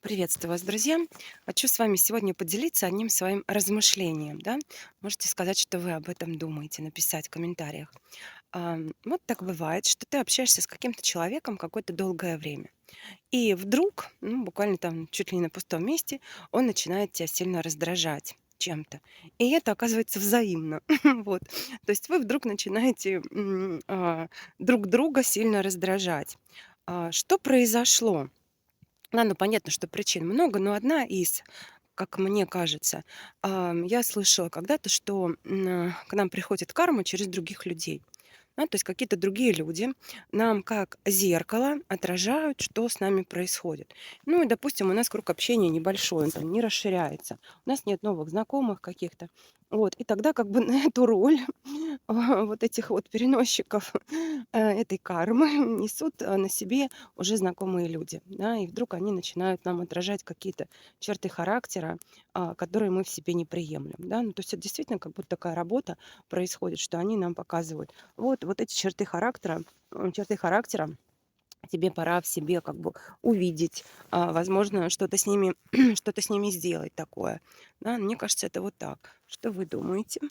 Приветствую вас, друзья! Хочу с вами сегодня поделиться одним своим размышлением, да. Можете сказать, что вы об этом думаете, написать в комментариях. Вот так бывает, что ты общаешься с каким-то человеком какое-то долгое время, и вдруг, ну, буквально там чуть ли не на пустом месте, он начинает тебя сильно раздражать чем-то. И это оказывается взаимно. Вот. То есть вы вдруг начинаете друг друга сильно раздражать. Что произошло? Ладно, понятно, что причин много, но одна из, как мне кажется, я слышала когда-то, что к нам приходит карма через других людей. Да, то есть какие-то другие люди нам как зеркало отражают, что с нами происходит. Ну и, допустим, у нас круг общения небольшой, он там не расширяется, у нас нет новых знакомых каких-то. Вот, и тогда как бы на эту роль вот этих вот переносчиков этой кармы несут на себе уже знакомые люди. Да, и вдруг они начинают нам отражать какие-то черты характера, которые мы в себе не приемлем. Да? Ну, то есть это действительно как будто такая работа происходит, что они нам показывают. Вот эти черты характера тебе пора в себе как бы увидеть, возможно, что-то с ними, что-то с ними сделать такое. Да? Мне кажется, это вот так. Что вы думаете?